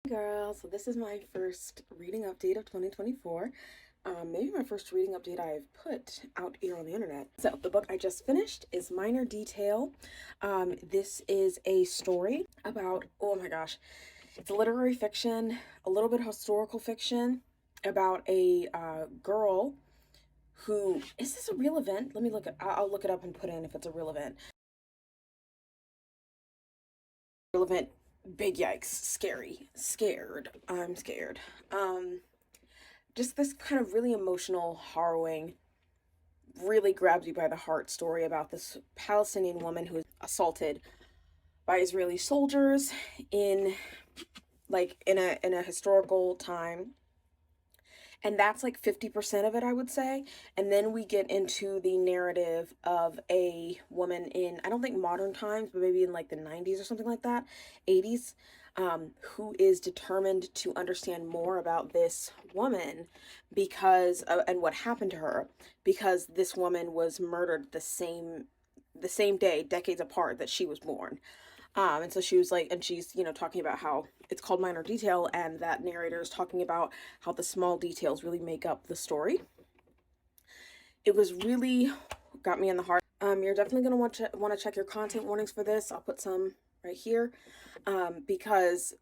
Girl, so this is my first reading update of 2024. Maybe my first reading update I've put out here on the internet. So the book I just finished is Minor Detail. This is a story about, oh my gosh, it's a literary fiction, a little bit historical fiction about a girl who, is this a real event? Let me look I'll look it up and put in if it's a real event. Real event, big yikes, scary, scared, I'm scared. Just this kind of really emotional, harrowing, really grabs you by the heart story about this Palestinian woman who is assaulted by Israeli soldiers in in a historical time. And that's like 50% of it, I would say. And then we get into the narrative of a woman in, I don't think modern times, but maybe in like the 90s or something like that, 80s, who is determined to understand more about this woman because and what happened to her, because this woman was murdered the same day, decades apart, that she was born. And so she was like, and she's, talking about how it's called Minor Detail, and that narrator is talking about how the small details really make up the story. It was really got me in the heart. You're definitely going to want to check your content warnings for this. I'll put some right here, because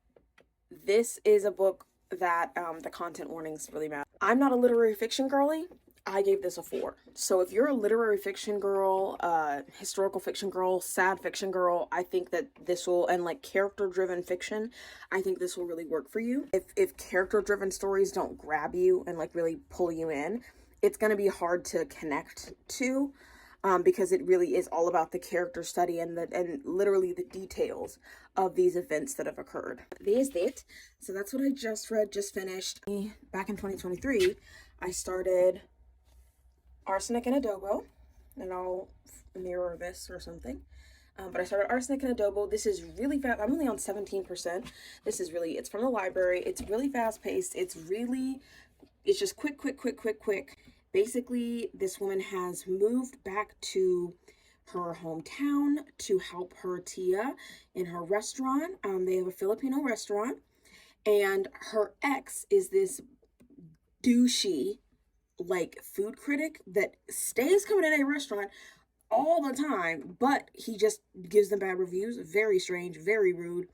this is a book that the content warnings really matter. I'm not a literary fiction girly. I gave this a 4. So if you're a literary fiction girl, historical fiction girl, sad fiction girl, I think that this will, and like character-driven fiction, I think this will really work for you. If character-driven stories don't grab you and like really pull you in, it's going to be hard to connect to, because it really is all about the character study and literally the details of these events that have occurred. There's it. So that's what I just read, just finished. Back in 2023, I started Arsenic and Adobo, and I'll mirror this or something. But I started Arsenic and Adobo. This is really fast. I'm only on 17%. This is really, it's from the library. It's really fast paced. It's just quick. Basically, this woman has moved back to her hometown to help her tia in her restaurant. They have a Filipino restaurant, and her ex is this douchey, like, food critic that stays coming in a restaurant all the time, but he just gives them bad reviews. Very strange, very rude,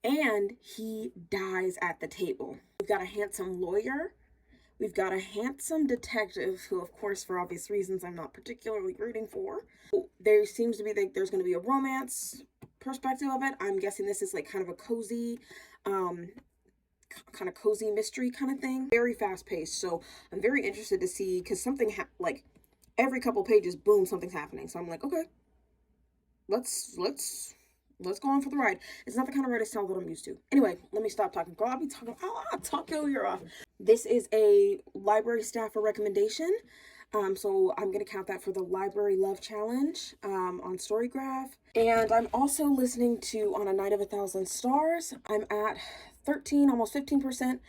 and he dies at the table. We've got a handsome lawyer. We've got a handsome detective who, of course, for obvious reasons, I'm not particularly rooting for. There seems to be like there's going to be a romance perspective of it. I'm guessing this is like kind of a cozy, mystery kind of thing. Very fast paced. So I'm very interested to see, because something like every couple pages, boom, something's happening. So I'm like, okay, let's go on for the ride. It's not the kind of writing style that I'm used to. Anyway, let me stop talking. Girl, I'll talk your ear off. This is a library staffer recommendation. So I'm going to count that for the Library Love Challenge on Storygraph. And I'm also listening to On a Night of a Thousand Stars. I'm at 13, almost 15%.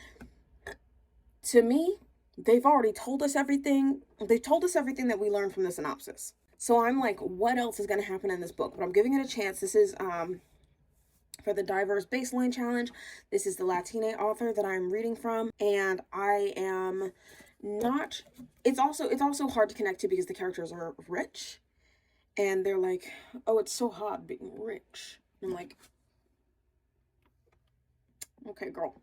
To me, they've already told us everything. They told us everything that we learned from the synopsis. So I'm like, what else is going to happen in this book? But I'm giving it a chance. This is for the Diverse Baseline Challenge. This is the Latina author that I'm reading from, and I am not. It's also hard to connect to because the characters are rich, and they're like, oh, it's so hot being rich. I'm like, okay, girl.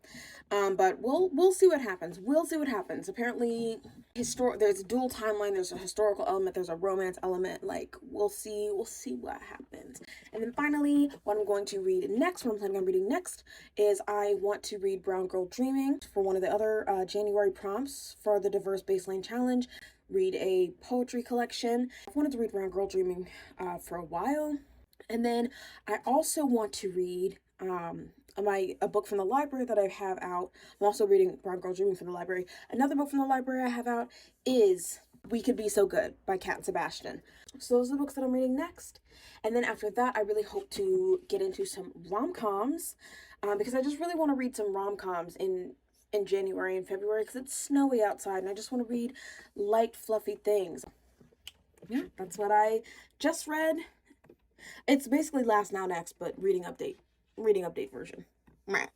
But we'll see what happens. We'll see what happens. Apparently, there's a dual timeline. There's a historical element. There's a romance element. Like, we'll see what happens. And then finally, what I'm going to read next, what I'm planning on reading next, is I want to read Brown Girl Dreaming for one of the other January prompts for the Diverse Baseline Challenge. Read a poetry collection. I've wanted to read Brown Girl Dreaming for a while. And then I also want to read a book from the library that I have out. I'm also reading Brown Girl Dreaming from the library. Another book from the library I have out is We Could Be So Good by Cat Sebastian. So those are the books that I'm reading next. And then after that, I really hope to get into some rom-coms, because I just really want to read some rom-coms in January and February, because it's snowy outside and I just want to read light, fluffy things. Yeah, that's what I just read. It's basically Last Now Next, but reading update version. Meh.